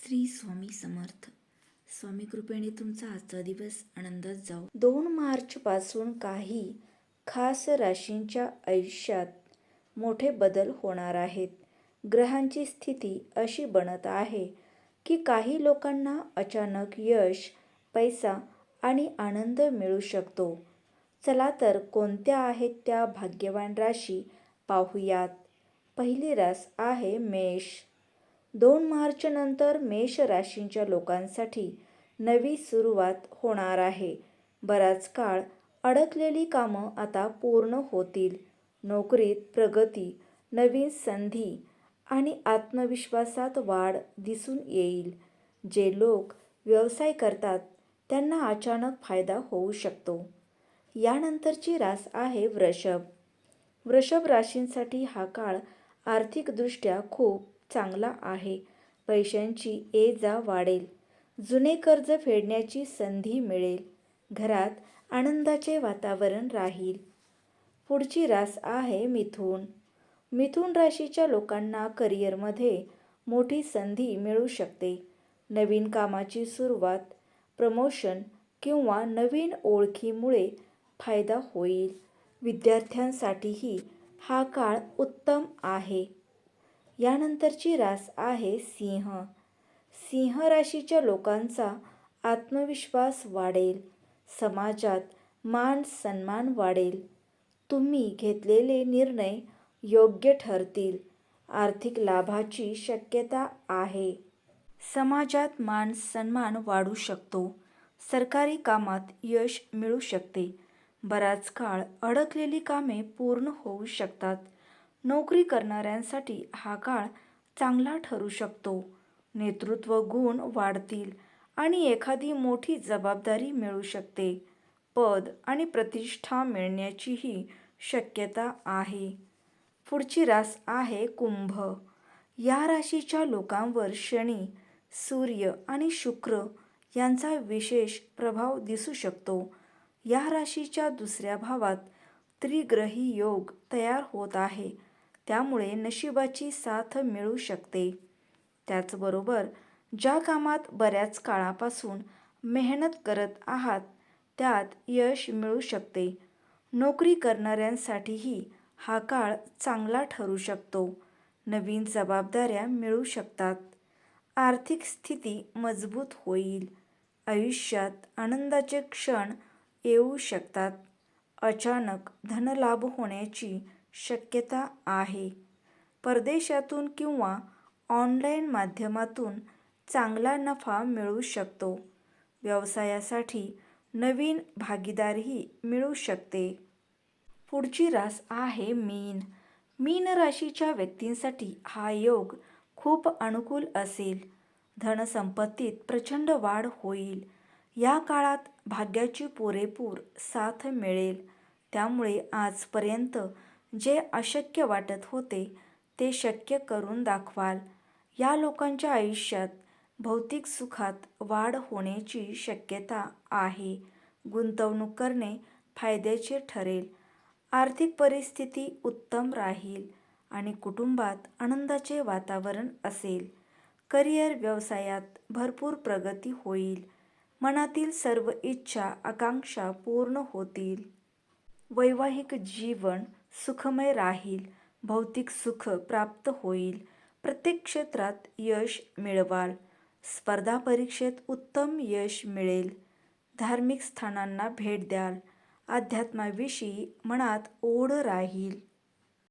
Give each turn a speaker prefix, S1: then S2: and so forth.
S1: श्री स्वामी समर्थ. स्वामी कृपेने तुमचा आजचा दिवस आनंदात जाऊ. 2 मार्चपासून काही खास राशींच्या आयुष्यात मोठे बदल होणार आहेत. ग्रहांची स्थिती अशी बनत आहे की काही लोकांना अचानक यश, पैसा आणि आनंद मिळू शकतो. चला तर कोणत्या आहेत त्या भाग्यवान राशी पाहूयात. पहिली रास आहे मेष. 2 मार्च नंतर मेष राशींच्या लोकांसाठी नवी सुरुवात होणार आहे. बराच काळ अडकलेली कामं आता पूर्ण होतील. नोकरीत प्रगती, नवीन संधी आणि आत्मविश्वासात वाढ दिसून येईल. जे लोक व्यवसाय करतात त्यांना अचानक फायदा होऊ शकतो. यानंतरची रास आहे वृषभ. वृषभ राशींसाठी हा काळ आर्थिकदृष्ट्या खूप चांगला आहे. पैशांची ये-जा वाढेल. जुने कर्ज फेडण्याची संधी मिळेल. घरात आनंदाचे वातावरण राहील. पुढची रास आहे मिथुन. मिथुन राशीच्या लोकांना करिअरमध्ये मोठी संधी मिळू शकते. नवीन कामाची सुरुवात, प्रमोशन किंवा नवीन ओळखीमुळे फायदा होईल. विद्यार्थ्यांसाठीही हा काळ उत्तम आहे. यानंतरची रास आहे सिंह. सिंह राशीच्या लोकांचा आत्मविश्वास वाढेल. समाजात मान सन्मान वाढेल. तुम्ही घेतलेले निर्णय योग्य ठरतील. आर्थिक लाभाची शक्यता आहे. समाजात मान सन्मान वाढू शकतो. सरकारी कामात यश मिळू शकते. बराच काळ अडकलेली कामे पूर्ण होऊ शकतात. नोकरी करणाऱ्यांसाठी हा काळ चांगला ठरू शकतो. नेतृत्व गुण वाढतील आणि एखादी मोठी जबाबदारी मिळू शकते. पद आणि प्रतिष्ठा मिळण्याचीही शक्यता आहे. पुढची रास आहे कुंभ. या राशीच्या लोकांवर शनी, सूर्य आणि शुक्र यांचा विशेष प्रभाव दिसू शकतो. या राशीच्या दुसऱ्या भावात त्रिग्रही योग तयार होत आहे. त्यामुळे नशिबाची साथ मिळू शकते. त्याचबरोबर ज्या कामात बऱ्याच काळापासून मेहनत करत आहात त्यात यश मिळू शकते. नोकरी करणाऱ्यांसाठीही हा काळ चांगला ठरू शकतो. नवीन जबाबदाऱ्या मिळू शकतात. आर्थिक स्थिती मजबूत होईल. आयुष्यात आनंदाचे क्षण येऊ शकतात. अचानक धनलाभ होण्याची शक्यता आहे. परदेशातून किंवा ऑनलाईन माध्यमातून चांगला नफा मिळू शकतो. व्यवसायासाठी नवीन भागीदारही मिळू शकते. पुढची रास आहे मीन. मीन राशीच्या व्यक्तींसाठी हा योग खूप अनुकूल असेल. धनसंपत्तीत प्रचंड वाढ होईल. या काळात भाग्याची पुरेपूर साथ मिळेल. त्यामुळे आजपर्यंत जे अशक्य वाटत होते ते शक्य करून दाखवाल. या लोकांच्या आयुष्यात भौतिक सुखात वाढ होण्याची शक्यता आहे. गुंतवणूक करणे फायद्याचे ठरेल. आर्थिक परिस्थिती उत्तम राहील आणि कुटुंबात आनंदाचे वातावरण असेल. करिअर व्यवसायात भरपूर प्रगती होईल. मनातील सर्व इच्छा आकांक्षा पूर्ण होतील. वैवाहिक जीवन सुखमय राहील. भौतिक सुख प्राप्त होईल. प्रत्येक क्षेत्रात यश मिळवाल. स्पर्धा परीक्षेत उत्तम यश मिळेल. धार्मिक स्थानांना भेट द्याल. अध्यात्माविषयी मनात ओढ राहील.